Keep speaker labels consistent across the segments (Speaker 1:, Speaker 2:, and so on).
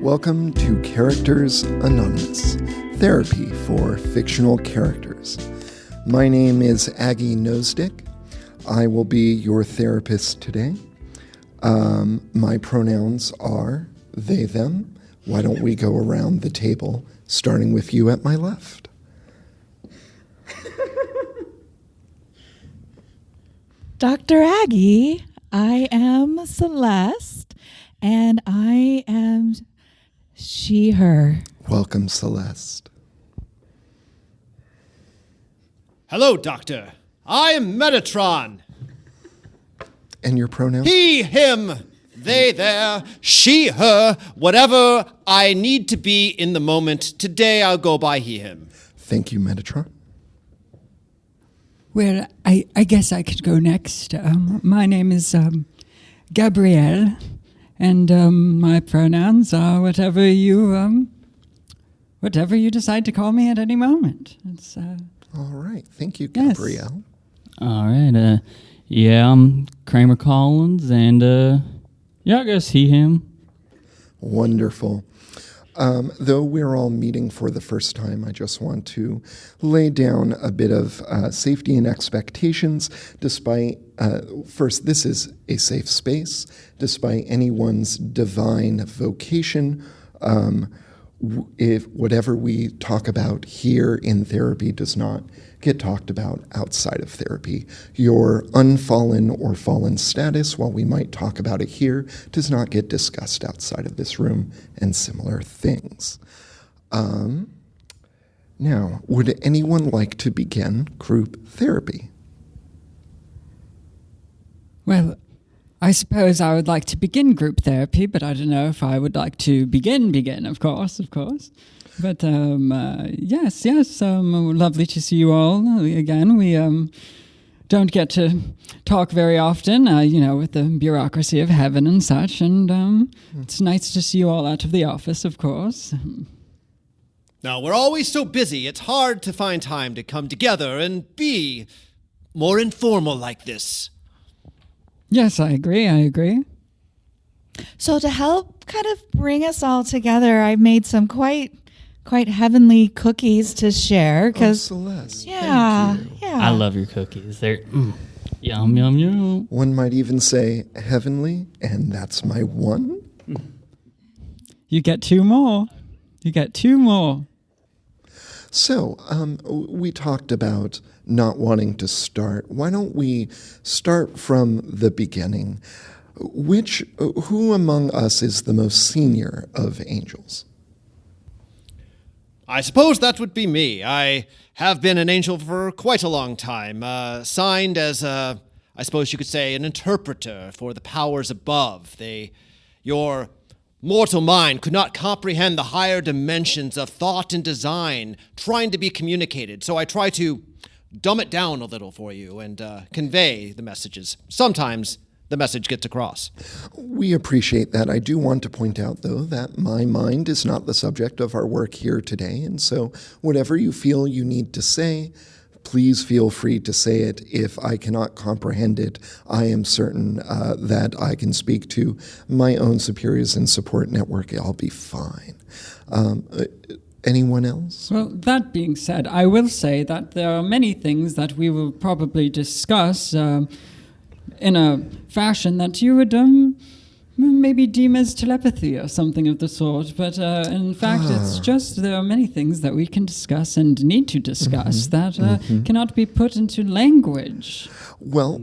Speaker 1: Welcome to Characters Anonymous, therapy for fictional characters. My name is Aggie Nostique. I will be your therapist today. My pronouns are they, them. Why don't we go around the table, starting with you at my left?
Speaker 2: Dr. Aggie, I am Celeste, and I am she, her.
Speaker 1: Welcome, Celeste.
Speaker 3: Hello, Doctor. I am LeMarte-Tran.
Speaker 1: And your pronouns?
Speaker 3: He, him, they, their, she, her, whatever I need to be in the moment. Today I'll go by he, him.
Speaker 1: Thank you, LeMarte-Tran.
Speaker 4: Well, I guess I could go next. My name is Gabrielle, and my pronouns are whatever you decide to call me at any moment. It's
Speaker 1: All right. Thank you, Gabrielle.
Speaker 4: Yes.
Speaker 5: All right. I'm Kramer Collins, and I guess he, him.
Speaker 1: Wonderful. Though we're all meeting for the first time, I just want to lay down a bit of safety and expectations. Despite, first, this is a safe space. Despite anyone's divine vocation, if whatever we talk about here in therapy does not get talked about outside of therapy. Your unfallen or fallen status, while we might talk about it here, does not get discussed outside of this room, and similar things. Now, would anyone like to begin group therapy?
Speaker 4: well, I suppose I would like to begin group therapy, but I don't know if I would like to begin. Of course. But yes, lovely to see you all again. We don't get to talk very often, with the bureaucracy of heaven and such, and it's nice to see you all out of the office, of course.
Speaker 3: Now, we're always so busy, it's hard to find time to come together and be more informal like this.
Speaker 4: Yes, I agree.
Speaker 2: So to help kind of bring us all together, I made some quite heavenly cookies to share.
Speaker 1: Celeste,
Speaker 2: Yeah,
Speaker 1: thank you.
Speaker 2: yeah.
Speaker 5: I love your cookies. They're yum, yum, yum.
Speaker 1: One might even say heavenly, and that's my one.
Speaker 4: You get two more.
Speaker 1: So, we talked about not wanting to start. Why don't we start from the beginning? Who among us is the most senior of angels?
Speaker 3: I suppose that would be me. I have been an angel for quite a long time, signed as, I suppose you could say, an interpreter for the powers above. Your mortal mind could not comprehend the higher dimensions of thought and design trying to be communicated, so I try to dumb it down a little for you and convey the messages. Sometimes the message gets across.
Speaker 1: We appreciate that. I do want to point out, though, that my mind is not the subject of our work here today, and so whatever you feel you need to say, please feel free to say it. If I cannot comprehend it, I am certain that I can speak to my own superiors and support network. I'll be fine. Anyone else?
Speaker 4: Well, that being said, I will say that there are many things that we will probably discuss in a fashion that you would maybe deem as telepathy or something of the sort. But in fact, it's just there are many things that we can discuss and need to discuss that cannot be put into language.
Speaker 1: Well,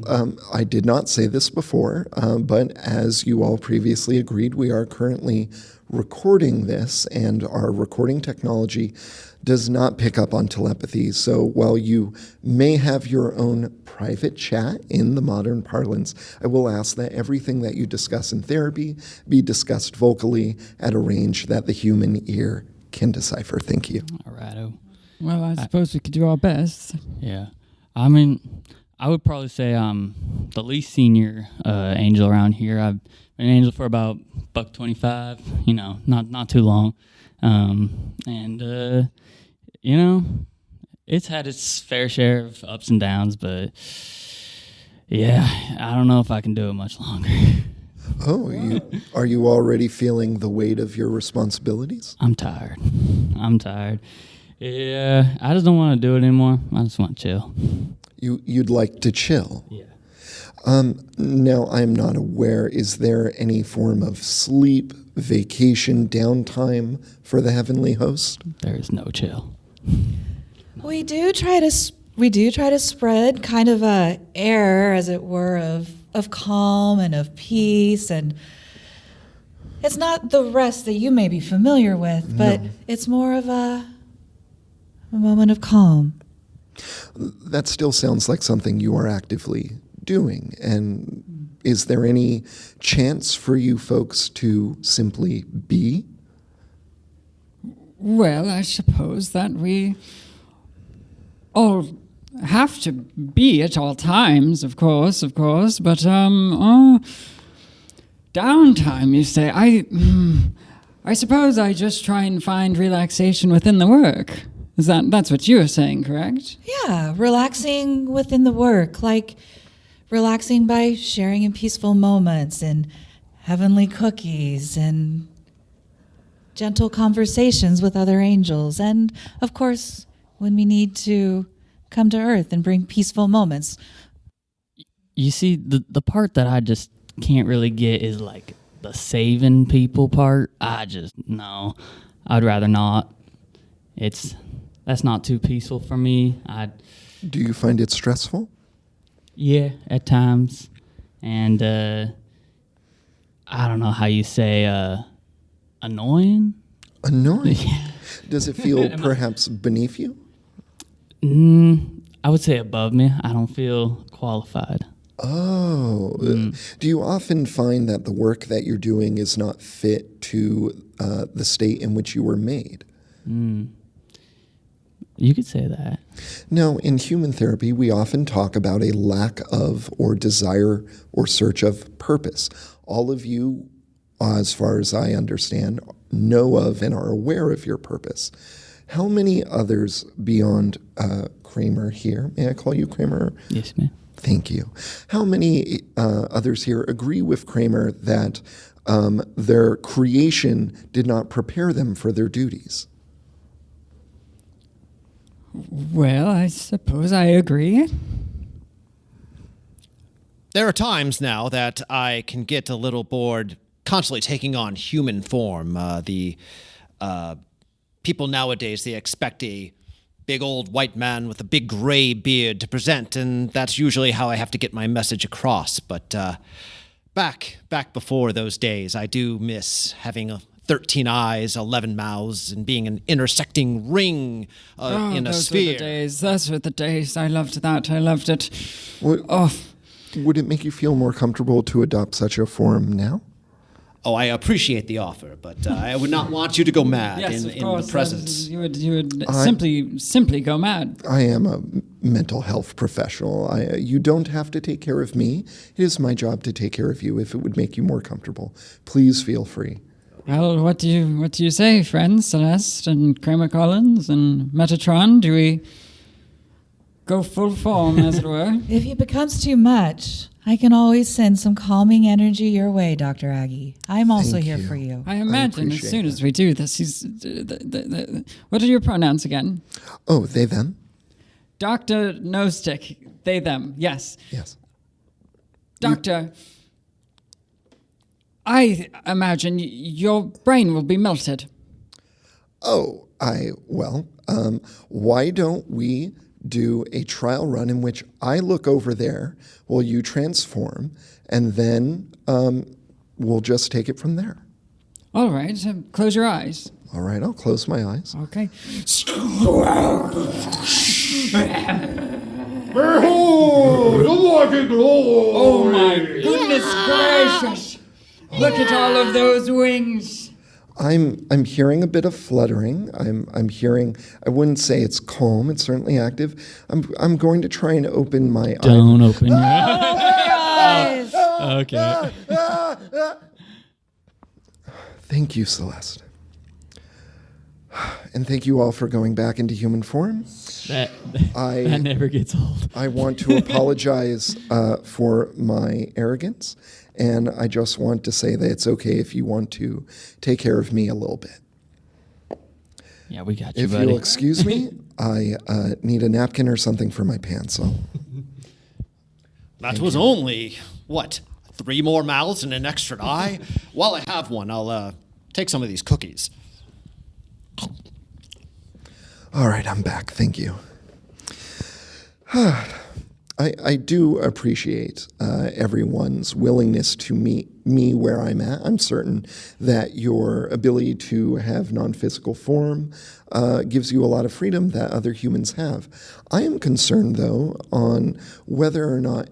Speaker 1: I did not say this before, but as you all previously agreed, we are currently recording this, and our recording technology does not pick up on telepathy. So while you may have your own private chat in the modern parlance, I will ask that everything that you discuss in therapy be discussed vocally at a range that the human ear can decipher. Thank you.
Speaker 5: All righto.
Speaker 4: Well, I suppose we could do our best.
Speaker 5: Yeah. I mean, I would probably say I'm the least senior angel around here. I've been an angel for about $1.25, not too long. It's had its fair share of ups and downs, but yeah, I don't know if I can do it much longer.
Speaker 1: Oh, are you already feeling the weight of your responsibilities?
Speaker 5: I'm tired. Yeah, I just don't want to do it anymore. I just want to chill.
Speaker 1: You'd like to chill?
Speaker 5: Yeah.
Speaker 1: Now, I'm not aware. Is there any form of sleep, vacation, downtime for the heavenly host?
Speaker 5: There is no chill.
Speaker 2: We do try to spread kind of a air, as it were, of calm and of peace, and it's not the rest that you may be familiar with, but it's more of a moment of calm.
Speaker 1: That still sounds like something you are actively doing. And is there any chance for you folks to simply be?
Speaker 4: Well, I suppose that we all have to be at all times, of course, but downtime, you say. I suppose I just try and find relaxation within the work. That's what you were saying, correct?
Speaker 2: Yeah, relaxing within the work, like relaxing by sharing in peaceful moments and heavenly cookies and gentle conversations with other angels, and of course when we need to come to earth and bring peaceful moments.
Speaker 5: You see, the part that I just can't really get is like the saving people part. No, I'd rather not. That's not too peaceful for me.
Speaker 1: Do you find it stressful?
Speaker 5: Yeah, at times. And I don't know how you say annoying?
Speaker 1: Annoying?
Speaker 5: Yeah.
Speaker 1: Does it feel perhaps beneath you?
Speaker 5: I would say above me. I don't feel qualified.
Speaker 1: Oh. Do you often find that the work that you're doing is not fit to the state in which you were made?
Speaker 5: You could say that.
Speaker 1: Now, in human therapy, we often talk about a lack of or desire or search of purpose. All of you, as far as I understand, know of and are aware of your purpose. How many others beyond Kramer here, may I call you Kramer?
Speaker 5: Yes, ma'am.
Speaker 1: Thank you. How many others here agree with Kramer that their creation did not prepare them for their duties?
Speaker 4: Well, I suppose I agree.
Speaker 3: There are times now that I can get a little bored constantly taking on human form. The people nowadays, they expect a big old white man with a big gray beard to present, and that's usually how I have to get my message across. But back before those days, I do miss having 13 eyes, 11 mouths, and being an intersecting ring in a sphere.
Speaker 4: Those were the days. I loved that. I loved it.
Speaker 1: Would it make you feel more comfortable to adopt such a form now?
Speaker 3: Oh, I appreciate the offer, but I would not want you to go mad
Speaker 4: Yes,
Speaker 3: in
Speaker 4: of course.
Speaker 3: the presence.
Speaker 4: You would simply go mad.
Speaker 1: I am a mental health professional. You don't have to take care of me. It is my job to take care of you if it would make you more comfortable. Please feel free.
Speaker 4: Well, what do you say, friends, Celeste and Kramer Collins and LeMarte-Tran? Do we go full form, as it were?
Speaker 2: If it becomes too much, I can always send some calming energy your way, Dr. Aggie. I'm also
Speaker 1: Thank
Speaker 2: here
Speaker 1: you.
Speaker 2: for you.
Speaker 4: I imagine as soon as we do this, what are your pronouns again?
Speaker 1: Oh, they, them?
Speaker 4: Dr. Nostique, they, them, yes.
Speaker 1: Yes.
Speaker 4: Doctor, I imagine your brain will be melted.
Speaker 1: Oh, why don't we do a trial run in which I look over there while you transform, and then we'll just take it from there.
Speaker 4: All right, close your eyes.
Speaker 1: All right, I'll close my eyes.
Speaker 4: Okay.
Speaker 6: Behold, the lucky glory!
Speaker 4: Oh my goodness gracious! Look at all of those wings.
Speaker 1: I'm hearing a bit of fluttering. I'm hearing. I wouldn't say it's calm. It's certainly active. I'm going to try and open my
Speaker 5: Don't open your eyes. Okay.
Speaker 1: Thank you, Celeste. And thank you all for going back into human form.
Speaker 5: That never gets old.
Speaker 1: I want to apologize for my arrogance And I just want to say that it's okay if you want to take care of me a little bit.
Speaker 5: Yeah, we got you,
Speaker 1: If
Speaker 5: buddy.
Speaker 1: you'll excuse me, I need a napkin or something for my pants.
Speaker 3: That was only, 3 more mouths and an extra eye? While I have one, I'll take some of these cookies.
Speaker 1: All right, I'm back. Thank you. I do appreciate everyone's willingness to meet me where I'm at. I'm certain that your ability to have non-physical form gives you a lot of freedom that other humans have. I am concerned, though, on whether or not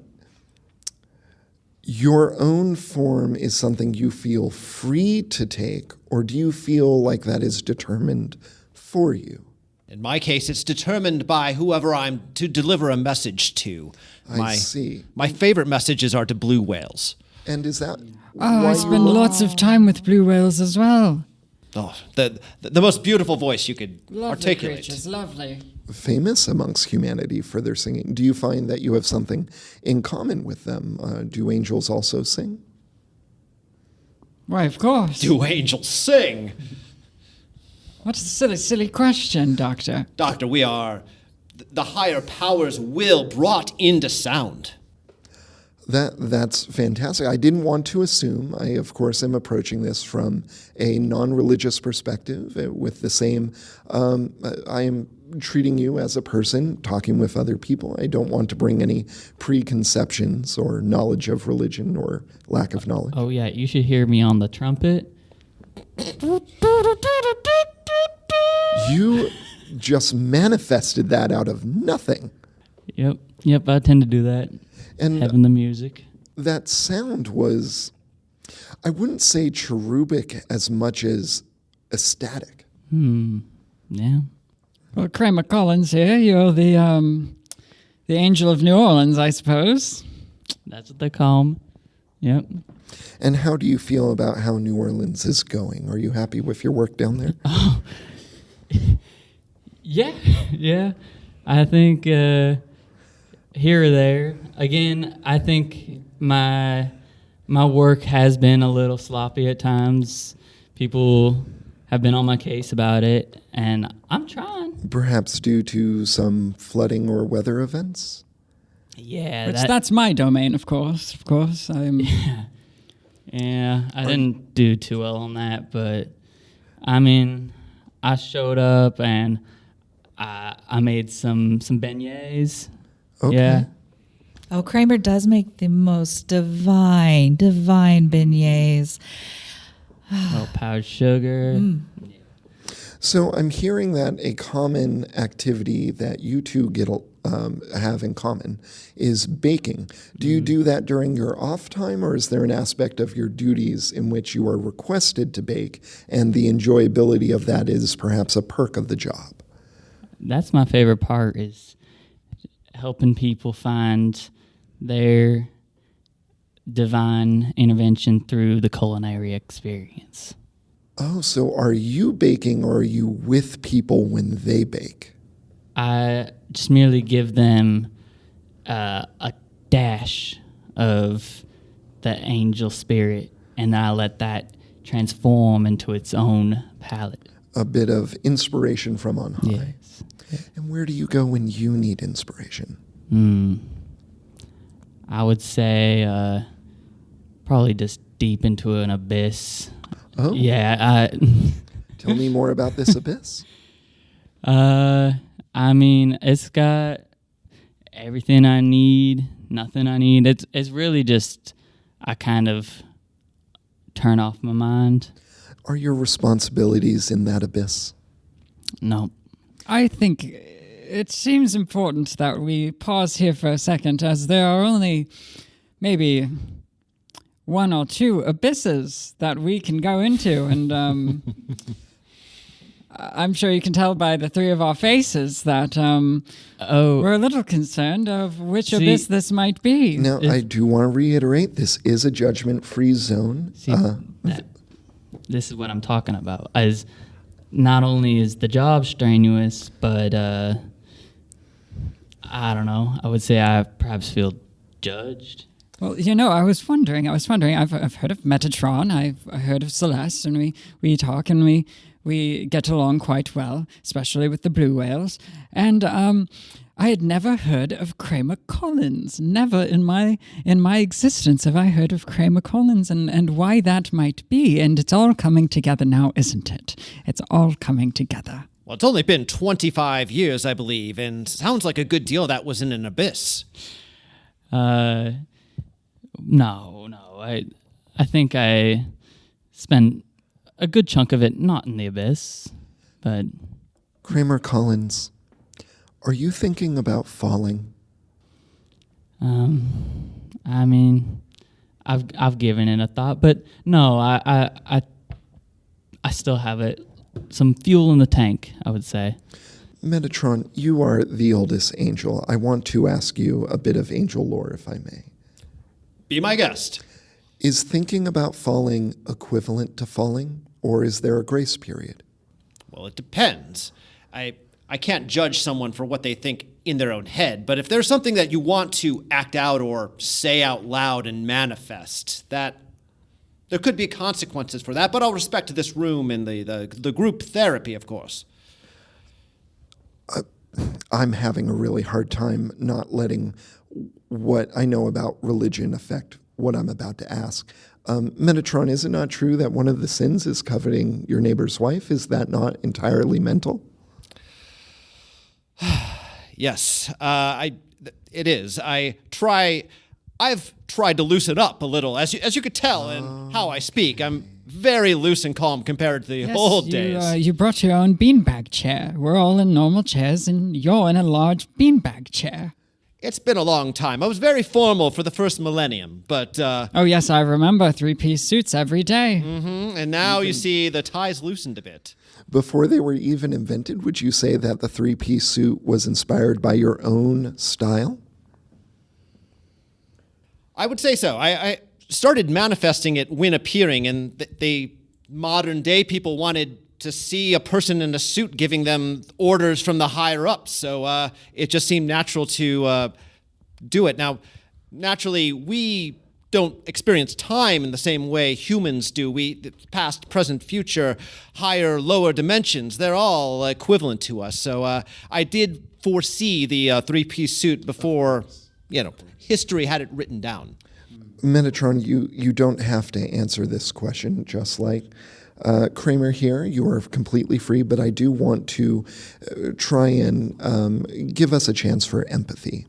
Speaker 1: your own form is something you feel free to take, or do you feel like that is determined for you?
Speaker 3: In my case, it's determined by whoever I'm to deliver a message to.
Speaker 1: I see.
Speaker 3: My favorite messages are to blue whales.
Speaker 1: And is that
Speaker 4: Oh, I
Speaker 1: why
Speaker 4: spend lots of time with blue whales as well.
Speaker 3: Oh, the most beautiful voice you could
Speaker 4: Lovely
Speaker 3: articulate.
Speaker 4: creatures, lovely.
Speaker 1: famous amongst humanity for their singing? Do you find that you have something in common with them? Do angels also sing?
Speaker 4: Why, of course.
Speaker 3: Do angels sing?
Speaker 4: What a silly, silly question, Doctor.
Speaker 3: Doctor, we are the higher powers' will brought into sound.
Speaker 1: That's fantastic. I didn't want to assume. I, of course, am approaching this from a non-religious perspective with the same, I am treating you as a person, talking with other people. I don't want to bring any preconceptions or knowledge of religion or lack of knowledge.
Speaker 5: Oh, yeah, you should hear me on the trumpet.
Speaker 1: You just manifested that out of nothing.
Speaker 5: Yep, I tend to do that.
Speaker 1: And
Speaker 5: Having the music.
Speaker 1: that sound was, I wouldn't say cherubic as much as ecstatic.
Speaker 5: Yeah.
Speaker 4: Well, Kramer Collins here. You're the angel of New Orleans, I suppose.
Speaker 5: That's what they call them. Yep.
Speaker 1: And how do you feel about how New Orleans is going? Are you happy with your work down there?
Speaker 5: Yeah. I think here or there. Again, I think my work has been a little sloppy at times. People have been on my case about it, and I'm trying.
Speaker 1: Perhaps due to some flooding or weather events?
Speaker 5: Yeah,
Speaker 4: That's my domain, of course. Of course, I'm.
Speaker 5: Yeah, I didn't do too well on that, but I mean, I showed up and I made some beignets.
Speaker 1: Okay.
Speaker 5: Yeah.
Speaker 2: Oh, Kramer does make the most divine beignets.
Speaker 5: Little powdered sugar.
Speaker 1: So I'm hearing that a common activity that you two have in common is baking. Do you do that during your off time, or is there an aspect of your duties in which you are requested to bake, and the enjoyability of that is perhaps a perk of the job?
Speaker 5: That's my favorite part, is helping people find their divine intervention through the culinary experience.
Speaker 1: Oh, so are you baking, or are you with people when they bake?
Speaker 5: I just merely give them a dash of the angel spirit, and I let that transform into its own palette.
Speaker 1: A bit of inspiration from on high.
Speaker 5: Yes.
Speaker 1: And where do you go when you need inspiration?
Speaker 5: I would say probably just deep into an abyss.
Speaker 1: Oh.
Speaker 5: Yeah.
Speaker 1: Tell me more about this abyss.
Speaker 5: I mean, it's got everything I need, nothing I need. It's really just I kind of turn off my mind.
Speaker 1: Are your responsibilities in that abyss?
Speaker 5: No.
Speaker 4: I think it seems important that we pause here for a second, as there are only maybe 1 or 2 abysses that we can go into, and I'm sure you can tell by the 3 of our faces that we're a little concerned of which abyss this might be.
Speaker 1: Now, I do want to reiterate, this is a judgment-free zone.
Speaker 5: See, this is what I'm talking about. As not only is the job strenuous, but I don't know. I would say I perhaps feel judged.
Speaker 4: Well, I was wondering. I've heard of Metatron. I've heard of Celeste, and we talk and we get along quite well, especially with the blue whales. And I had never heard of Kramer Collins. Never in my existence have I heard of Kramer Collins, and why that might be. And it's all coming together now, isn't it? It's all coming together.
Speaker 3: Well, it's only been 25 years, I believe, and sounds like a good deal that was in an abyss.
Speaker 5: No. I think I spent a good chunk of it not in the abyss, but...
Speaker 1: Kramer Collins, are you thinking about falling?
Speaker 5: I mean, I've given it a thought, but no, I still have it. Some fuel in the tank, I would say.
Speaker 1: Metatron, you are the oldest angel. I want to ask you a bit of angel lore, if I may.
Speaker 3: Be my guest.
Speaker 1: Is thinking about falling equivalent to falling, or is there a grace period?
Speaker 3: Well, it depends. I can't judge someone for what they think in their own head, but if there's something that you want to act out or say out loud and manifest, that there could be consequences for that, but I'll respect this room and the group therapy, of course.
Speaker 1: I'm having a really hard time not letting what I know about religion affect what I'm about to ask. Metatron, is it not true that one of the sins is coveting your neighbor's wife? Is that not entirely mental?
Speaker 3: Yes, it is. I've tried to loosen up a little, as you could tell in how I speak. I'm very loose and calm compared to the old days.
Speaker 4: You brought your own beanbag chair. We're all in normal chairs, and you're in a large beanbag chair.
Speaker 3: It's been a long time. I was very formal for the first millennium, but...
Speaker 4: Oh, yes, I remember. 3-piece suits every day.
Speaker 3: Mm-hmm. And now, you see, the tie's loosened a bit.
Speaker 1: Before they were even invented, would you say that the 3-piece suit was inspired by your own style?
Speaker 3: I would say so. I started manifesting it when appearing, and the modern-day people wanted to see a person in a suit giving them orders from the higher-ups, so it just seemed natural to do it. Now, naturally, we don't experience time in the same way humans do. Past, present, future, higher, lower dimensions, they're all equivalent to us. So I did foresee the 3-piece suit before, history had it written down.
Speaker 1: Metatron, you don't have to answer this question just like Kramer here. You are completely free, but I do want to try and give us a chance for empathy.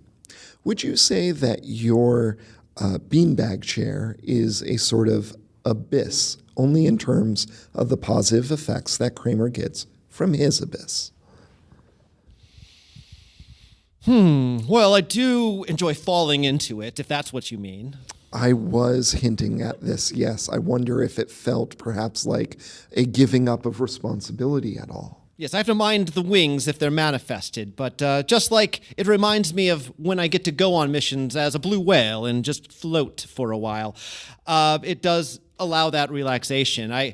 Speaker 1: Would you say that your beanbag chair is a sort of abyss, only in terms of the positive effects that Kramer gets from his abyss?
Speaker 3: Well, I do enjoy falling into it, if that's what you mean.
Speaker 1: I was hinting at this, yes. I wonder if it felt perhaps like a giving up of responsibility at all.
Speaker 3: Yes, I have to mind the wings if they're manifested, but just like it reminds me of when I get to go on missions as a blue whale and just float for a while. It does allow that relaxation. I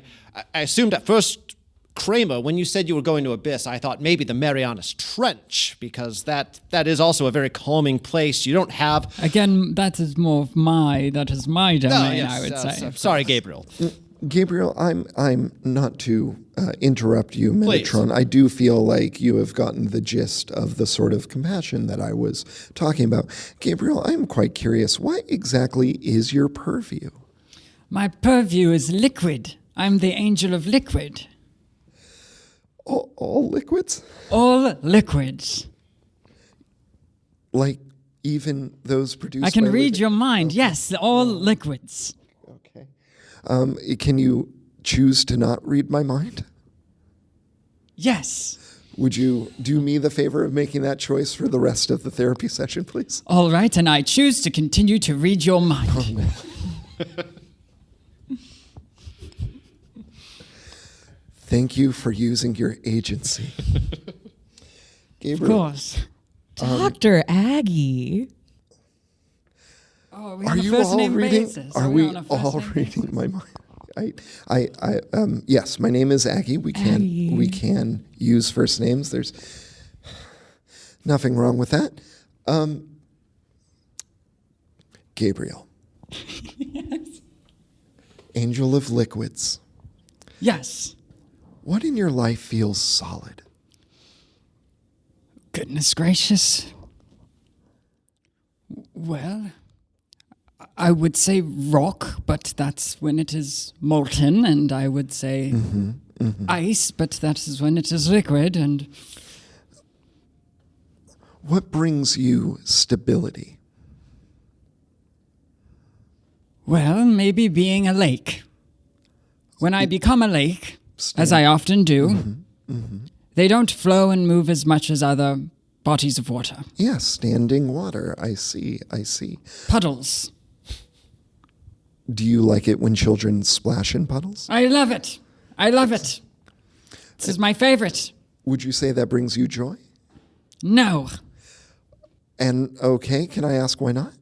Speaker 3: assumed at first, Kramer, when you said you were going to Abyss, I thought maybe the Marianas Trench, because that is also a very calming place. You don't have...
Speaker 4: Again, that is my domain,
Speaker 3: yes,
Speaker 4: I would say.
Speaker 3: Sorry, Gabriel.
Speaker 1: Gabriel, I'm not to interrupt you, Metatron.
Speaker 3: Please.
Speaker 1: I do feel like you have gotten the gist of the sort of compassion that I was talking about. Gabriel, I'm quite curious. What exactly is your purview?
Speaker 4: My purview is liquid. I'm the angel of liquid.
Speaker 1: All liquids?
Speaker 4: All liquids.
Speaker 1: Like even those produced by...
Speaker 4: I can read
Speaker 1: living-
Speaker 4: your mind. Yes, all liquids.
Speaker 1: Okay. Can you choose to not read my mind?
Speaker 4: Yes.
Speaker 1: Would you do me the favor of making that choice for the rest of the therapy session, please?
Speaker 4: All right, and I choose to continue to read your mind.
Speaker 1: Oh, no. Thank you for using your agency. Gabriel,
Speaker 4: Of course.
Speaker 2: Dr. Aggie.
Speaker 4: Oh, we
Speaker 1: are
Speaker 4: on a
Speaker 1: you
Speaker 4: first
Speaker 1: all
Speaker 4: name
Speaker 1: reading?
Speaker 4: basis?
Speaker 1: Are we
Speaker 4: on a first
Speaker 1: all
Speaker 4: name
Speaker 1: reading
Speaker 4: basis?
Speaker 1: my mind? Yes, my name is Aggie. We can use first names. There's nothing wrong with that. Gabriel, Angel of liquids.
Speaker 4: Yes.
Speaker 1: What in your life feels solid?
Speaker 4: Goodness gracious. Well, I would say rock, but that's when it is molten, and I would say ice, but that is when it is liquid, and...
Speaker 1: What brings you stability?
Speaker 4: Well, maybe being a lake. When I become a lake, as I often do, they don't flow and move as much as other bodies of water.
Speaker 1: Yes, standing water. I see.
Speaker 4: Puddles.
Speaker 1: Do you like it when children splash in puddles?
Speaker 4: I love it. This is my favorite.
Speaker 1: Would you say that brings you joy?
Speaker 4: No.
Speaker 1: And okay, can I ask why not?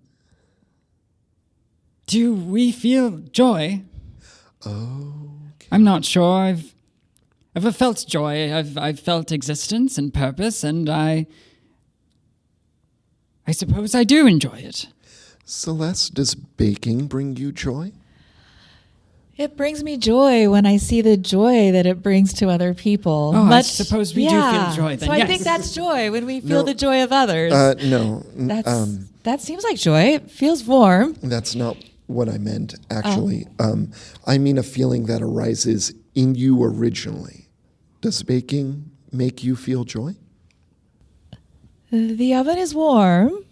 Speaker 4: Do we feel joy?
Speaker 1: Oh.
Speaker 4: I'm not sure. I've ever felt joy. I've felt existence and purpose, and I suppose I do enjoy it.
Speaker 1: Celeste, does baking bring you joy?
Speaker 2: It brings me joy when I see the joy that it brings to other people.
Speaker 4: Oh, I suppose we do feel joy then,
Speaker 2: So I
Speaker 4: yes.
Speaker 2: think that's joy, when we feel
Speaker 1: No.
Speaker 2: the joy of others.
Speaker 1: No.
Speaker 2: That seems like joy. It feels warm.
Speaker 1: That's not what I meant, actually. I mean a feeling that arises in you originally. Does baking make you feel joy?
Speaker 2: The oven is warm,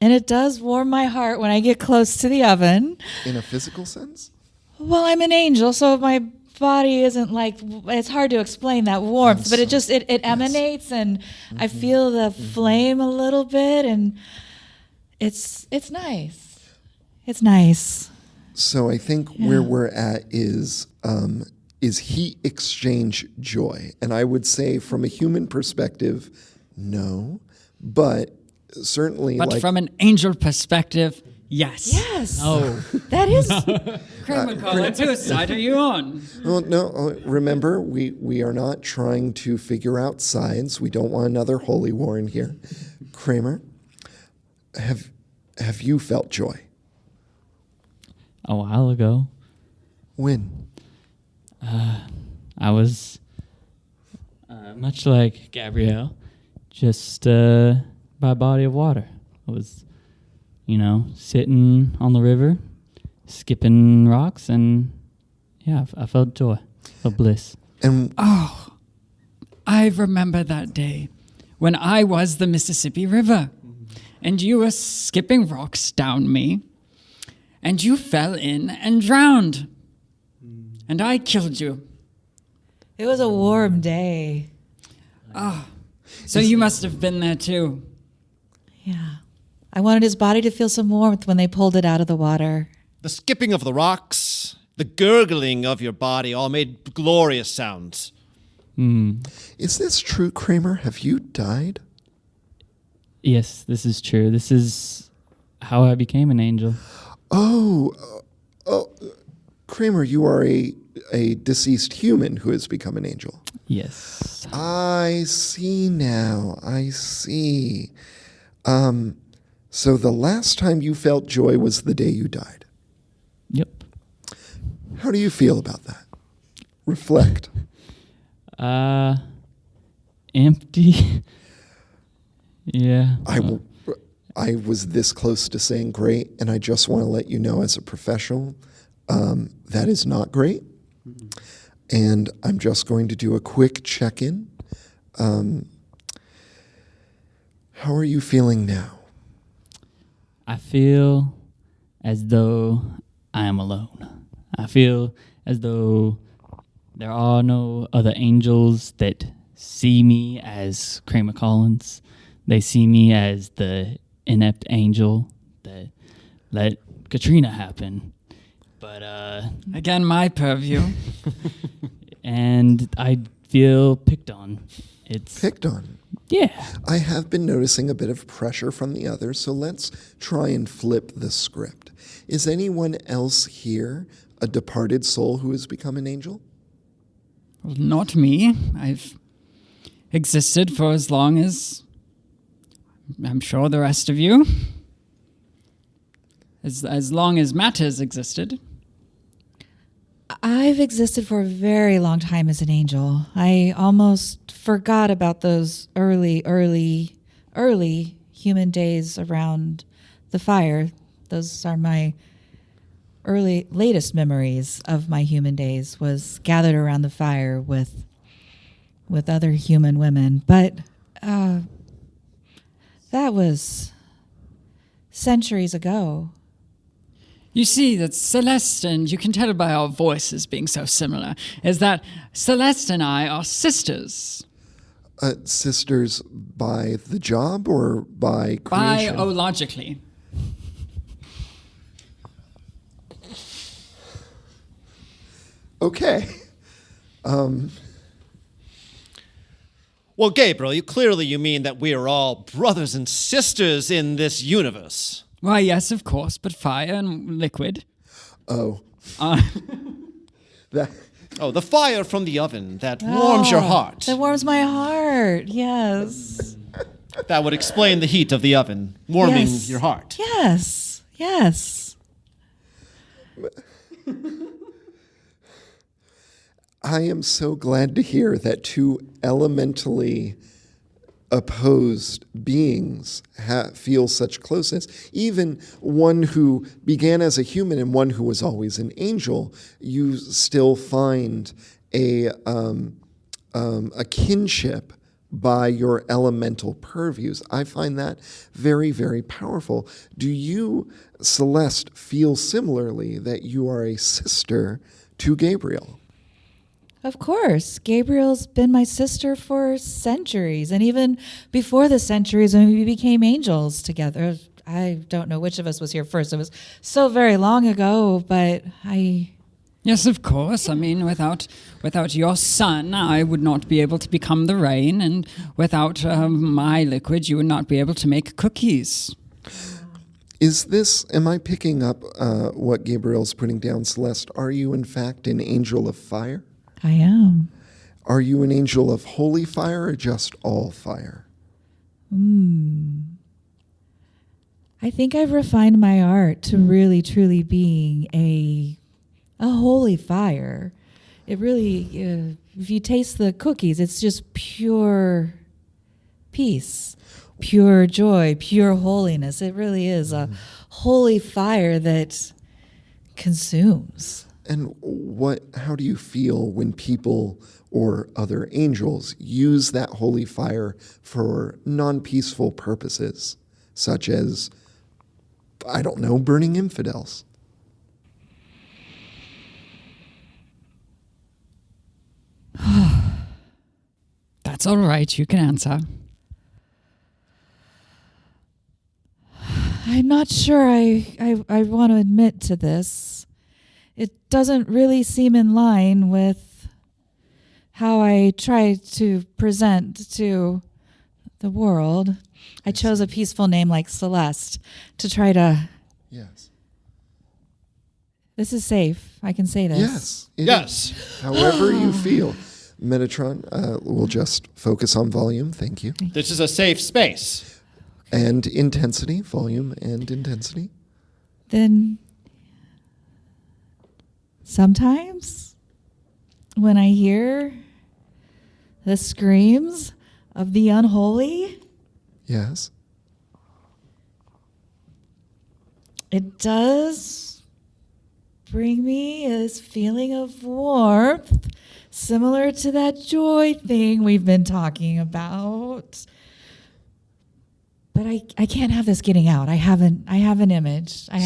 Speaker 2: and it does warm my heart when I get close to the oven.
Speaker 1: In a physical sense?
Speaker 2: Well, I'm an angel, so my body isn't like, it's hard to explain that warmth, but it just, it emanates, and I feel the flame a little bit, and it's nice. It's nice.
Speaker 1: So I think where we're at is heat exchange joy. And I would say from a human perspective, no. But certainly
Speaker 4: But from an angel perspective, yes.
Speaker 2: Yes.
Speaker 5: Oh,
Speaker 2: That is,
Speaker 4: Kramer Collins, whose side are you on?
Speaker 1: Well, no, remember, we are not trying to figure out sides. We don't want another holy war in here. Kramer, have you felt joy?
Speaker 5: a while ago,
Speaker 1: When?
Speaker 5: I was much like Gabrielle, just by a body of water. I was, sitting on the river, skipping rocks, and yeah, I felt joy, felt bliss.
Speaker 1: And
Speaker 4: I remember that day when I was the Mississippi River, and you were skipping rocks down me, and you fell in and drowned, and I killed you.
Speaker 2: it was a warm day.
Speaker 4: So you must have been there too.
Speaker 2: Yeah. I wanted his body to feel some warmth when they pulled it out of the water.
Speaker 3: The skipping of the rocks, the gurgling of your body all made glorious sounds.
Speaker 1: is this true, Kramer? Have you died?
Speaker 5: Yes, this is true. This is how I became an angel.
Speaker 1: Oh, Kramer, you are a deceased human who has become an angel.
Speaker 5: Yes.
Speaker 1: I see now. I see. So the last time you felt joy was the day you died.
Speaker 5: Yep.
Speaker 1: How do you feel about that? Reflect.
Speaker 5: Empty. Yeah.
Speaker 1: I was this close to saying great, and I just want to let you know as a professional, that is not great. And I'm just going to do a quick check-in. How are you feeling now?
Speaker 5: I feel as though I am alone. I feel as though there are no other angels that see me as Kramer Collins. They see me as the inept angel that let Katrina happen. But
Speaker 4: Again, my purview.
Speaker 5: and I feel picked on. It's
Speaker 1: Picked on.
Speaker 5: yeah.
Speaker 1: I have been noticing a bit of pressure from the others, so let's try and flip the script. Is anyone else here a departed soul who has become an angel?
Speaker 4: Well, not me. I've existed for as long as I'm sure the rest of you. As long as Matt has existed.
Speaker 2: I've existed for a very long time as an angel. I almost forgot about those early human days around the fire. Those are my latest memories of my human days, was gathered around the fire with other human women. But that was centuries ago.
Speaker 4: You see that Celeste, and you can tell by our voices being so similar, is that Celeste and I are sisters.
Speaker 1: Sisters by the job or by creation?
Speaker 4: Biologically.
Speaker 1: Okay.
Speaker 3: Well, Gabriel, you mean that we are all brothers and sisters in this universe.
Speaker 4: Why, yes, of course, but fire and liquid.
Speaker 1: Oh. That.
Speaker 3: Oh, the fire from the oven that warms your heart.
Speaker 2: That warms my heart, yes.
Speaker 3: That would explain the heat of the oven, warming
Speaker 2: Yes.
Speaker 3: your heart.
Speaker 2: Yes, yes.
Speaker 1: I am so glad to hear that two elementally opposed beings feel such closeness. Even one who began as a human and one who was always an angel, you still find a kinship by your elemental purviews. I find that very, very powerful. Do you, Celeste, feel similarly that you are a sister to Gabriel?
Speaker 2: Of course. Gabriel's been my sister for centuries, and even before the centuries when we became angels together. I don't know which of us was here first. It was so very long ago, but
Speaker 4: Yes, of course. I mean, without your sun, I would not be able to become the rain, and without my liquid, you would not be able to make cookies.
Speaker 1: Am I picking up what Gabriel's putting down, Celeste? Are you in fact an angel of fire?
Speaker 2: I am.
Speaker 1: Are you an angel of holy fire or just all fire?
Speaker 2: I think I've refined my art to really, truly being a holy fire. It really, if you taste the cookies, it's just pure peace, pure joy, pure holiness. It really is a holy fire that consumes.
Speaker 1: And how do you feel when people or other angels use that holy fire for non-peaceful purposes, such as, I don't know, burning infidels?
Speaker 4: That's all right. You can answer.
Speaker 2: I'm not sure I want to admit to this. It doesn't really seem in line with how I try to present to the world. I chose a peaceful name like Celeste to try to...
Speaker 1: Yes.
Speaker 2: This is safe. I can say this.
Speaker 1: Yes.
Speaker 3: Yes.
Speaker 1: However you feel. Metatron, we'll just focus on volume. Thank you.
Speaker 3: This is a safe space.
Speaker 1: And intensity, volume and intensity.
Speaker 2: Then sometimes when I hear the screams of the unholy,
Speaker 1: Yes.
Speaker 2: it does bring me this feeling of warmth, similar to that joy thing we've been talking about. But I can't have this getting out. I have an image.
Speaker 1: Okay.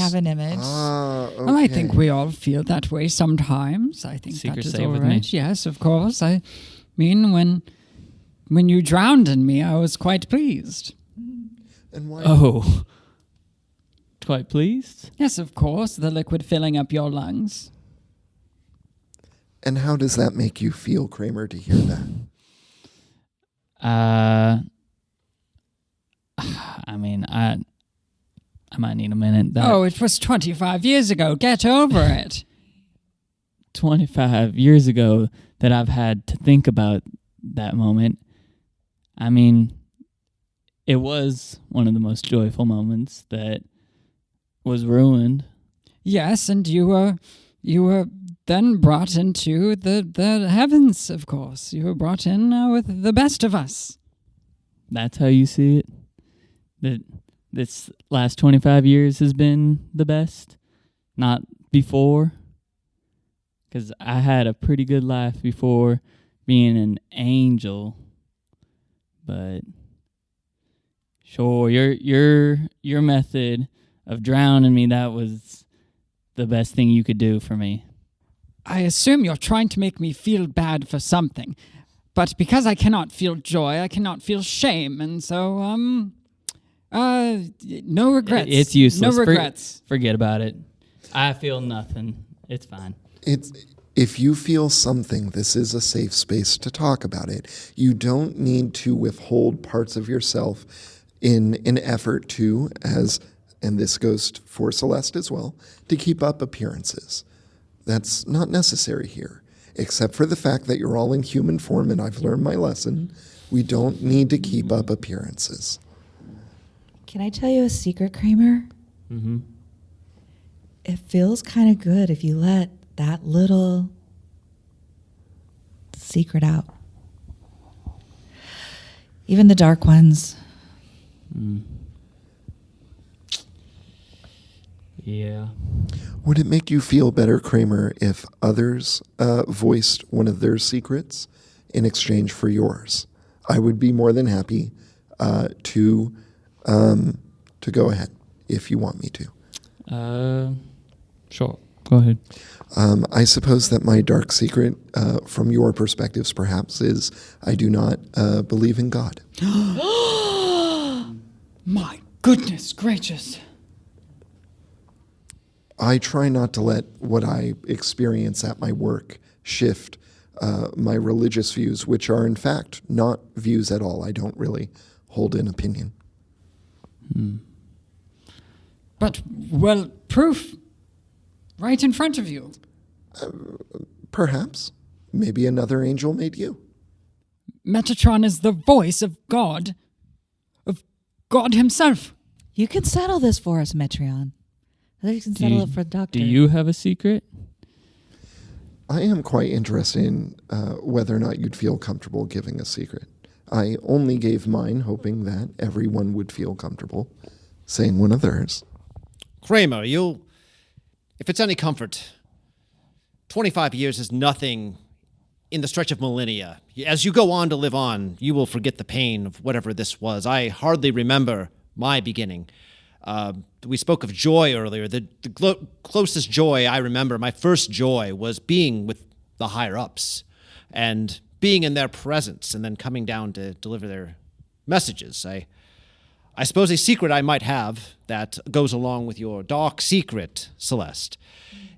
Speaker 4: Well, I think we all feel that way sometimes. I think
Speaker 5: Secret
Speaker 4: that is
Speaker 5: save
Speaker 4: all
Speaker 5: with
Speaker 4: right.
Speaker 5: me.
Speaker 4: Yes, of course. I mean, when you drowned in me, I was quite pleased.
Speaker 1: And why?
Speaker 5: Oh. Quite pleased?
Speaker 4: Yes, of course. The liquid filling up your lungs.
Speaker 1: And how does that make you feel, Kramer, to hear that?
Speaker 5: I mean, I might need a minute.
Speaker 4: Oh, it was 25 years ago. Get over it.
Speaker 5: 25 years ago that I've had to think about that moment. I mean, it was one of the most joyful moments that was ruined.
Speaker 4: Yes, and you were then brought into the heavens, of course. You were brought in with the best of us.
Speaker 5: That's how you see it? That this last 25 years has been the best? Not before? Because I had a pretty good life before being an angel. But sure, your method of drowning me, that was the best thing you could do for me.
Speaker 4: I assume you're trying to make me feel bad for something. But because I cannot feel joy, I cannot feel shame, and so, no regrets.
Speaker 5: It's useless.
Speaker 4: No regrets.
Speaker 5: Forget about it. I feel nothing. It's fine.
Speaker 1: If you feel something, this is a safe space to talk about it. You don't need to withhold parts of yourself in an effort to, and this goes for Celeste as well, to keep up appearances. That's not necessary here, except for the fact that you're all in human form, and I've learned my lesson. We don't need to keep up appearances.
Speaker 2: Can I tell you a secret, Kramer?
Speaker 5: Mm-hmm.
Speaker 2: It feels kind of good if you let that little secret out. Even the dark ones.
Speaker 5: Yeah.
Speaker 1: Would it make you feel better, Kramer, if others voiced one of their secrets in exchange for yours? I would be more than happy to go ahead if you want me to.
Speaker 5: Sure. Go ahead.
Speaker 1: I suppose that my dark secret, from your perspectives perhaps, is I do not believe in God.
Speaker 4: My goodness gracious.
Speaker 1: I try not to let what I experience at my work shift my religious views, which are in fact not views at all. I don't really hold an opinion.
Speaker 4: But, well, proof right in front of you.
Speaker 1: Perhaps. Maybe another angel made you.
Speaker 4: Metatron is the voice of God himself.
Speaker 2: You can settle this for us, Metreon. You can settle it for the doctor.
Speaker 5: Do you have a secret?
Speaker 1: I am quite interested in whether or not you'd feel comfortable giving a secret. I only gave mine hoping that everyone would feel comfortable saying one of theirs.
Speaker 3: Kramer, if it's any comfort, 25 years is nothing in the stretch of millennia. As you go on to live on, you will forget the pain of whatever this was. I hardly remember my beginning. We spoke of joy earlier. The closest joy I remember, my first joy, was being with the higher-ups and being in their presence and then coming down to deliver their messages. I suppose a secret I might have that goes along with your dark secret, Celeste,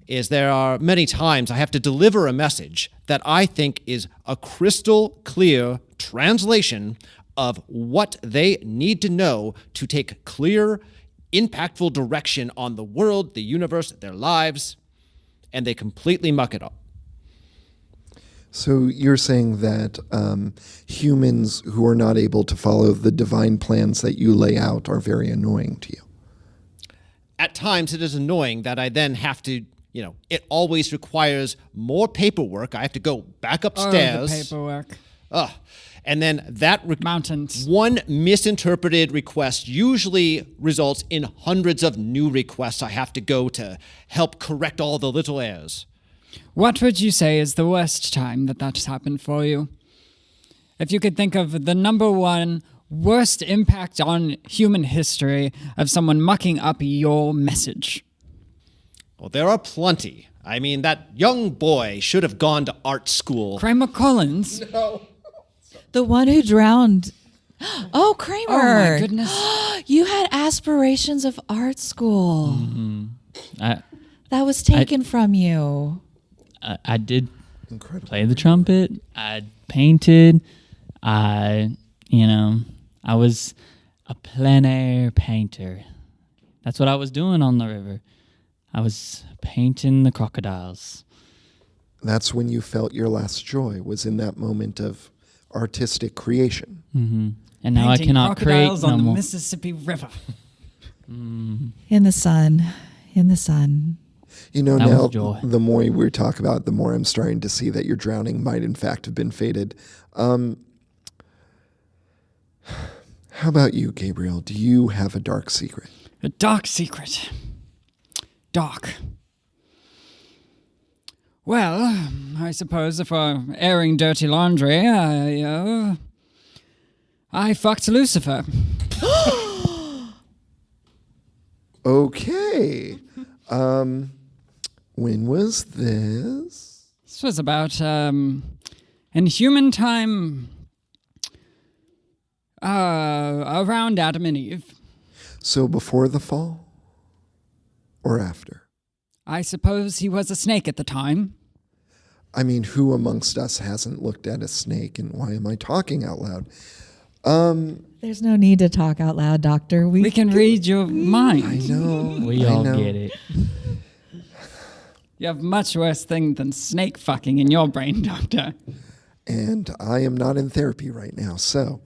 Speaker 3: is there are many times I have to deliver a message that I think is a crystal clear translation of what they need to know to take clear, impactful direction on the world, the universe, their lives, and they completely muck it up.
Speaker 1: So you're saying that humans who are not able to follow the divine plans that you lay out are very annoying to you?
Speaker 3: At times it is annoying that I then have to, it always requires more paperwork. I have to go back upstairs.
Speaker 4: Oh, the paperwork.
Speaker 3: And then that
Speaker 4: Mountains.
Speaker 3: one misinterpreted request usually results in hundreds of new requests I have to go to help correct all the little errors.
Speaker 4: What would you say is the worst time that that's happened for you? If you could think of the number one worst impact on human history of someone mucking up your message.
Speaker 3: Well, there are plenty. I mean, that young boy should have gone to art school.
Speaker 4: Kramer Collins.
Speaker 1: No.
Speaker 2: The one who drowned. Oh, Kramer.
Speaker 4: Oh, my goodness.
Speaker 2: You had aspirations of art school.
Speaker 5: Mm-hmm.
Speaker 2: That was taken from you.
Speaker 5: I did
Speaker 1: Incredible.
Speaker 5: play the trumpet. I painted. I was a plein air painter. That's what I was doing on the river. I was painting the crocodiles.
Speaker 1: That's when you felt your last joy, was in that moment of artistic creation.
Speaker 5: Mm-hmm. And now
Speaker 4: Painting
Speaker 5: I cannot create
Speaker 4: crocodiles
Speaker 5: no
Speaker 4: on the
Speaker 5: more.
Speaker 4: Mississippi River.
Speaker 2: In the sun. In the sun.
Speaker 1: You know,
Speaker 5: That was
Speaker 1: now
Speaker 5: a joy.
Speaker 1: the more we talk about it, the more I'm starting to see that your drowning might in fact have been fated. How about you, Gabriel? Do you have a dark secret?
Speaker 4: A dark secret. Dark. Well, I suppose if we're airing dirty laundry, I fucked Lucifer.
Speaker 1: Okay. When was this?
Speaker 4: This was about, in human time, around Adam and Eve.
Speaker 1: So before the fall? Or after?
Speaker 4: I suppose he was a snake at the time.
Speaker 1: I mean, who amongst us hasn't looked at a snake, and why am I talking out loud?
Speaker 2: There's no need to talk out loud, Doctor.
Speaker 4: We can read your mind.
Speaker 1: I know.
Speaker 5: We
Speaker 1: I
Speaker 5: all
Speaker 1: know.
Speaker 5: get it.
Speaker 4: You have much worse thing than snake fucking in your brain, Doctor.
Speaker 1: And I am not in therapy right now. So,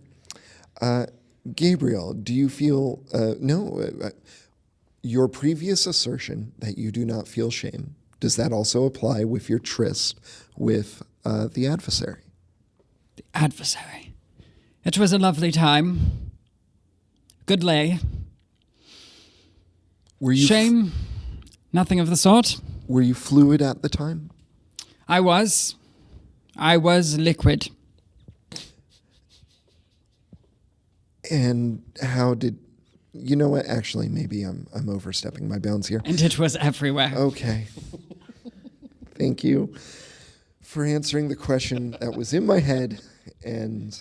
Speaker 1: Gabriel, do you feel, your previous assertion that you do not feel shame, does that also apply with your tryst with the adversary?
Speaker 4: The adversary. It was a lovely time. Good lay.
Speaker 1: Were you
Speaker 4: Shame? Nothing of the sort.
Speaker 1: Were you fluid at the time?
Speaker 4: I was liquid.
Speaker 1: And how did... You know what? Actually, maybe I'm overstepping my bounds here.
Speaker 4: And it was everywhere.
Speaker 1: Okay. Thank you for answering the question that was in my head. And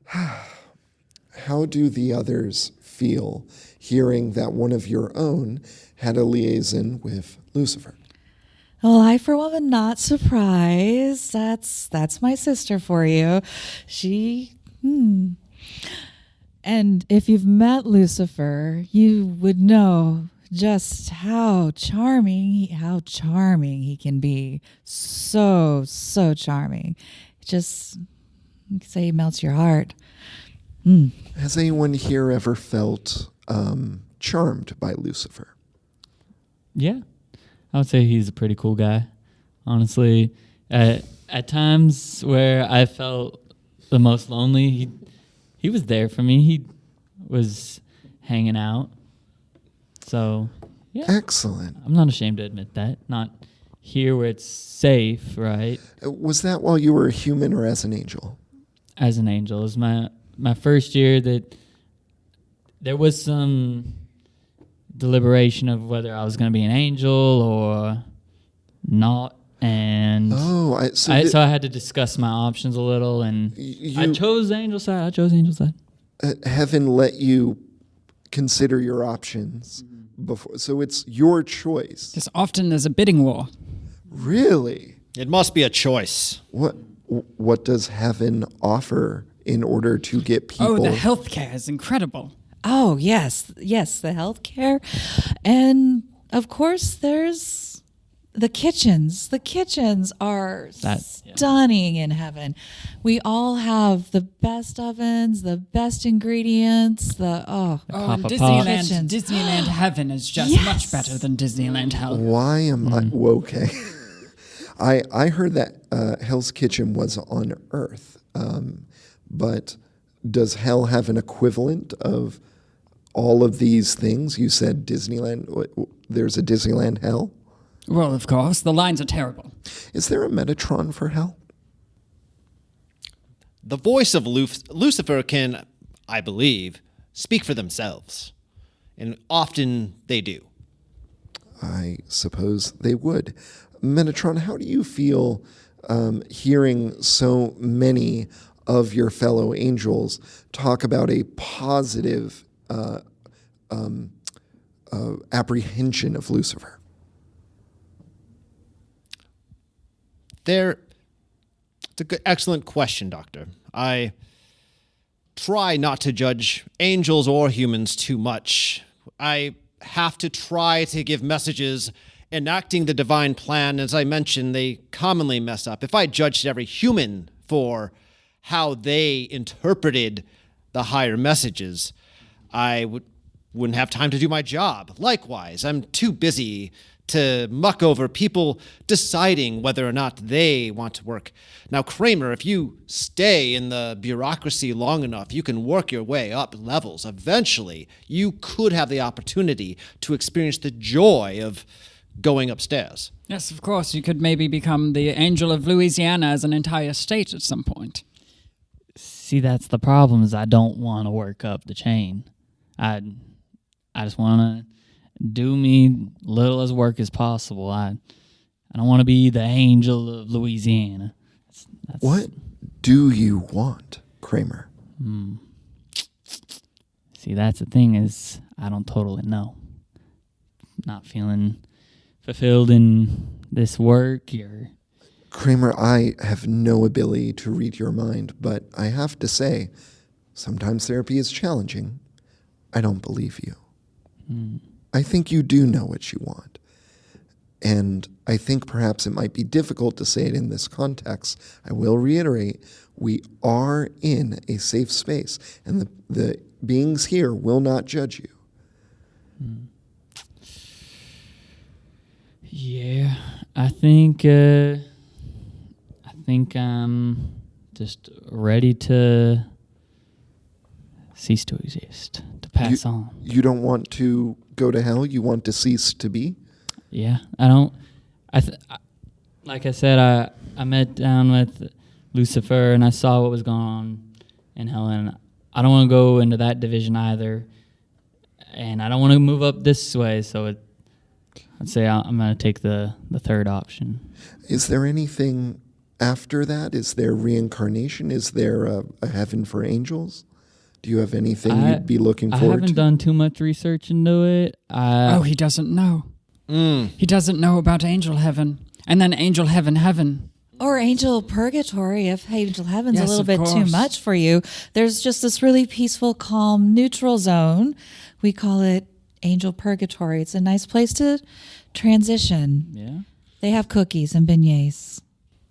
Speaker 1: how do the others feel hearing that one of your own had a liaison with Lucifer?
Speaker 2: Well, I, for one, am not surprised. That's my sister for you. And if you've met Lucifer, you would know just how charming he can be. So charming. Just, you could say he melts your heart.
Speaker 1: Has anyone here ever felt charmed by Lucifer?
Speaker 5: Yeah, I would say he's a pretty cool guy. Honestly, at times where I felt the most lonely, he was there for me. He was hanging out. So, yeah.
Speaker 1: Excellent.
Speaker 5: I'm not ashamed to admit that. Not here where it's safe, right?
Speaker 1: Was that while you were a human or as an angel?
Speaker 5: As an angel. It was my first year that there was some deliberation of whether I was going to be an angel or not. And so I had to discuss my options a little, and I chose the angel side.
Speaker 1: Heaven let you consider your options before, so it's your choice.
Speaker 4: As often as a bidding war.
Speaker 1: Really?
Speaker 3: It must be a choice.
Speaker 1: What does heaven offer in order to get people?
Speaker 4: Oh, the healthcare is incredible.
Speaker 2: Oh, yes, the healthcare. And, of course, there's the kitchens. The kitchens are stunning in heaven. We all have the best ovens, the best ingredients,
Speaker 4: and
Speaker 2: Kitchens.
Speaker 4: Disneyland heaven is just much better than Disneyland hell.
Speaker 1: Why am I... Well, okay. I heard that Hell's Kitchen was on Earth, but does hell have an equivalent of all of these things? You said Disneyland. There's a Disneyland hell?
Speaker 4: Well, of course. The lines are terrible.
Speaker 1: Is there a Metatron for hell?
Speaker 3: The voice of Lucifer can, I believe, speak for themselves. And often they do.
Speaker 1: I suppose they would. Metatron, how do you feel hearing so many of your fellow angels talk about a positive apprehension of Lucifer?
Speaker 3: It's an excellent question, Doctor. I try not to judge angels or humans too much. I have to try to give messages enacting the divine plan. As I mentioned, they commonly mess up. If I judged every human for how they interpreted the higher messages, I would wouldn't have time to do my job. Likewise, I'm too busy to muck over people deciding whether or not they want to work. Now, Kramer, if you stay in the bureaucracy long enough, you can work your way up levels. Eventually, you could have the opportunity to experience the joy of going upstairs.
Speaker 4: Yes, of course. You could maybe become the Angel of Louisiana as an entire state at some point.
Speaker 5: See, that's the problem, is I don't want to work up the chain. I just want to do me little as work as possible. I don't want to be the Angel of Louisiana. That's
Speaker 1: What do you want, Kramer?
Speaker 5: See, that's the thing, is I don't totally know. Not feeling fulfilled in this work or...
Speaker 1: Kramer, I have no ability to read your mind, but I have to say, sometimes therapy is challenging. I don't believe you. I think you do know what you want. And I think perhaps it might be difficult to say it in this context. I will reiterate, we are in a safe space, and the beings here will not judge you.
Speaker 5: Yeah, I think I'm just ready to cease to exist, to pass on.
Speaker 1: You don't want to go to hell? You want to cease to be?
Speaker 5: Yeah, I don't. Like I said, I met down with Lucifer and I saw what was going on in hell, and I don't want to go into that division either, and I don't want to move up this way. So I'd say I'm going to take the third option.
Speaker 1: Is there anything after that? Is there reincarnation? Is there a heaven for angels? Do you have anything you'd be looking forward to?
Speaker 5: I haven't done too much research into it.
Speaker 4: He doesn't know. He doesn't know about angel heaven. And then angel heaven.
Speaker 2: Or angel purgatory, if angel heaven's
Speaker 4: Yes,
Speaker 2: a little
Speaker 4: of
Speaker 2: bit too
Speaker 4: course.
Speaker 2: much for you. There's just this really peaceful, calm, neutral zone. We call it angel purgatory. It's a nice place to transition.
Speaker 5: Yeah.
Speaker 2: They have cookies and beignets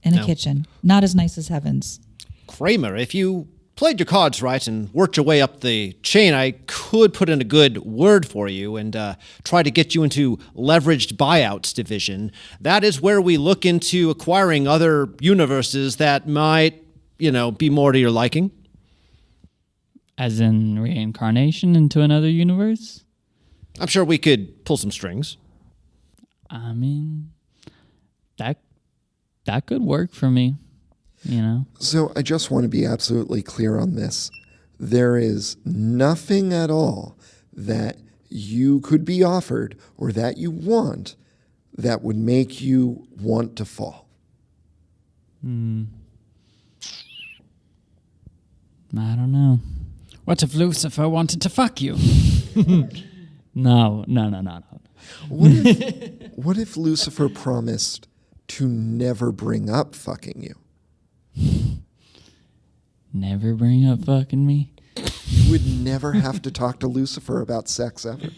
Speaker 2: in a
Speaker 3: No.
Speaker 2: kitchen. Not as nice as heaven's.
Speaker 3: Kramer, if you played your cards right and worked your way up the chain, I could put in a good word for you and try to get you into leveraged buyouts division. That is where we look into acquiring other universes that might, be more to your liking.
Speaker 5: As in reincarnation into another universe?
Speaker 3: I'm sure we could pull some strings.
Speaker 5: I mean, that could work for me,
Speaker 1: So I just want to be absolutely clear on this. There is nothing at all that you could be offered or that you want that would make you want to fall.
Speaker 5: I don't know.
Speaker 4: What if Lucifer wanted to fuck you?
Speaker 5: No.
Speaker 1: What if Lucifer promised to never bring up fucking you?
Speaker 5: Never bring up fucking me?
Speaker 1: You would never have to talk to Lucifer about sex ever.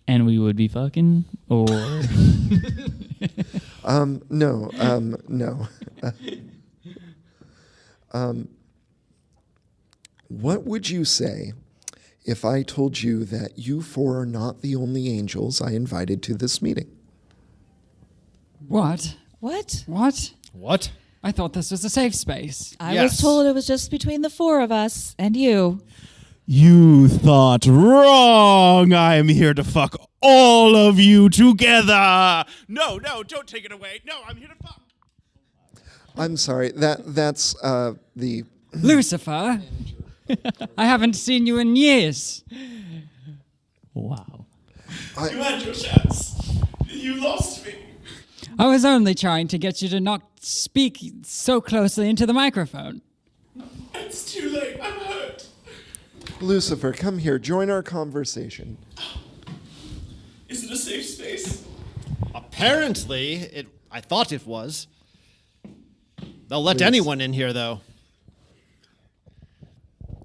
Speaker 5: And we would be fucking? Or...
Speaker 1: No. What would you say if I told you that you four are not the only angels I invited to this meeting?
Speaker 4: What?
Speaker 2: What?
Speaker 3: What?
Speaker 4: I thought this was a safe space.
Speaker 2: I
Speaker 3: Yes.
Speaker 2: was told it was just between the four of us and you.
Speaker 7: You thought wrong. I am here to fuck all of you together. No, don't take it away. No, I'm here to fuck.
Speaker 1: I'm sorry. That's the
Speaker 4: Lucifer? I haven't seen you in years.
Speaker 5: Wow.
Speaker 7: You had your chance. You lost me.
Speaker 4: I was only trying to get you to not speak so closely into the microphone.
Speaker 7: It's too late. I'm hurt.
Speaker 1: Lucifer. Come here. Join our conversation.
Speaker 7: Is it a safe space?
Speaker 3: Apparently, I thought it was. They'll let
Speaker 1: Please.
Speaker 3: anyone in here, though.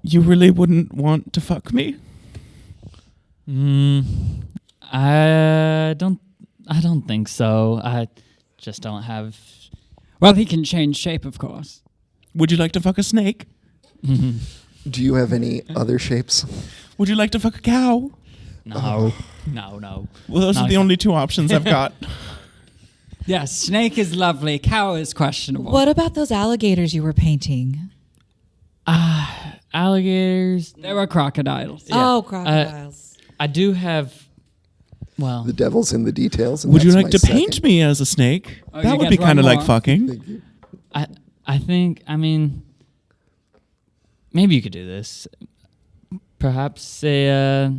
Speaker 7: You really wouldn't want to fuck me?
Speaker 5: I don't think so. I just don't have...
Speaker 4: Well, he can change shape, of course.
Speaker 7: Would you like to fuck a snake?
Speaker 1: Do you have any other shapes?
Speaker 7: Would you like to fuck a cow?
Speaker 5: No.
Speaker 7: Well, those are the only two options I've got.
Speaker 4: Yes, snake is lovely. Cow is questionable.
Speaker 2: What about those alligators you were painting?
Speaker 5: Alligators.
Speaker 4: There were crocodiles.
Speaker 2: Oh, crocodiles.
Speaker 5: I do have. Well,
Speaker 1: The devil's in the details. And
Speaker 7: Would you
Speaker 1: that's
Speaker 7: like
Speaker 1: my
Speaker 7: to paint
Speaker 1: second.
Speaker 7: me as a snake?
Speaker 4: Oh,
Speaker 7: That
Speaker 4: you
Speaker 7: would
Speaker 4: get
Speaker 7: be kind of
Speaker 4: one
Speaker 7: like
Speaker 4: more.
Speaker 7: fucking.
Speaker 1: Thank you.
Speaker 5: I think. I mean, maybe you could do this. Perhaps a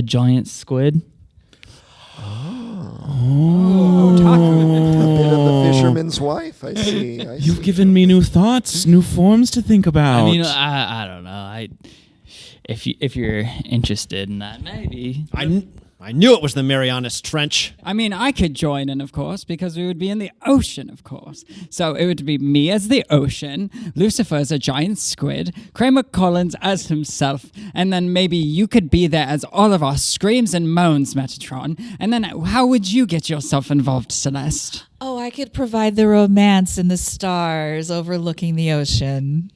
Speaker 5: giant squid.
Speaker 4: Oh,
Speaker 1: A bit of the fisherman's wife, I see.
Speaker 7: You've given me new thoughts, new forms to think about.
Speaker 5: I mean, I don't know. If you're interested in that, maybe.
Speaker 3: I knew it was the Marianas Trench.
Speaker 4: I mean, I could join in, of course, because we would be in the ocean, of course. So it would be me as the ocean, Lucifer as a giant squid, Kramer Collins as himself, and then maybe you could be there as all of our screams and moans, Metatron. And then how would you get yourself involved, Celeste?
Speaker 2: Oh, I could provide the romance in the stars overlooking the ocean.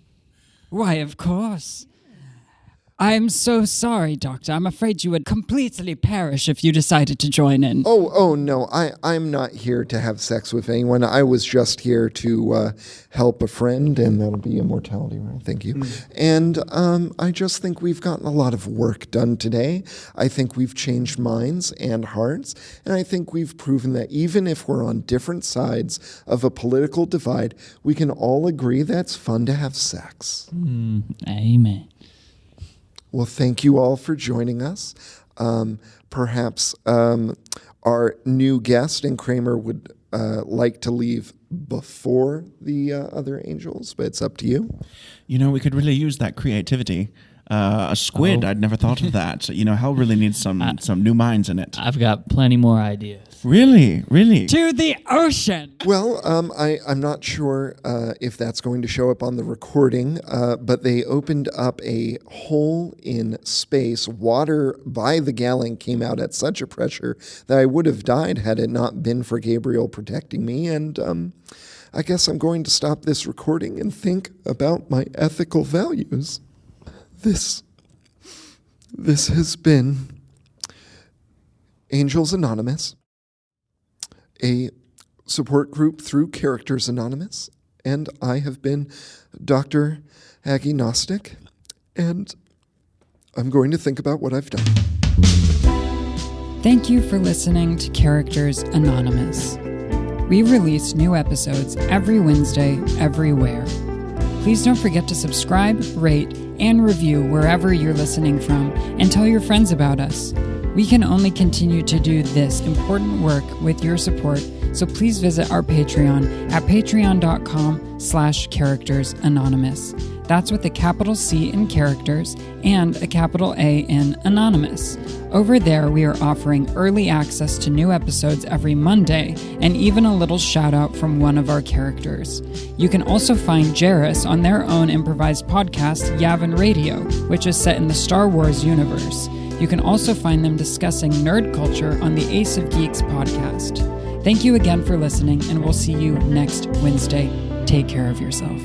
Speaker 4: Why, of course. I'm so sorry, Doctor. I'm afraid you would completely perish if you decided to join in.
Speaker 1: Oh no, I'm not here to have sex with anyone. I was just here to help a friend, and that'll be immortality, right? Thank you. And I just think we've gotten a lot of work done today. I think we've changed minds and hearts, and I think we've proven that even if we're on different sides of a political divide, we can all agree that it's fun to have sex.
Speaker 5: Amen.
Speaker 1: Well, thank you all for joining us. Perhaps our new guest and Kramer would like to leave before the other angels, but it's up to you.
Speaker 7: You know, we could really use that creativity. A squid, I'd never thought of that. Hell really needs some new minds in it.
Speaker 5: I've got plenty more ideas.
Speaker 7: Really?
Speaker 4: To the ocean!
Speaker 1: Well, I'm not sure if that's going to show up on the recording, but they opened up a hole in space. Water by the gallon came out at such a pressure that I would have died had it not been for Gabriel protecting me. And I guess I'm going to stop this recording and think about my ethical values. This has been Angels Anonymous, a support group through Characters Anonymous, and I have been Dr. Aggie Nostique, and I'm going to think about what I've done.
Speaker 4: Thank you for listening to Characters Anonymous. We release new episodes every Wednesday, everywhere. Please don't forget to subscribe, rate, and review wherever you're listening from, and tell your friends about us. We can only continue to do this important work with your support, so please visit our Patreon at patreon.com/charactersanonymous. That's with a capital C in characters and a capital A in anonymous. Over there, we are offering early access to new episodes every Monday, and even a little shout out from one of our characters. You can also find Jarys on their own improvised podcast, Yavin Radio, which is set in the Star Wars universe. You can also find them discussing nerd culture on the Ace of Geeks podcast. Thank you again for listening, and we'll see you next Wednesday. Take care of yourself.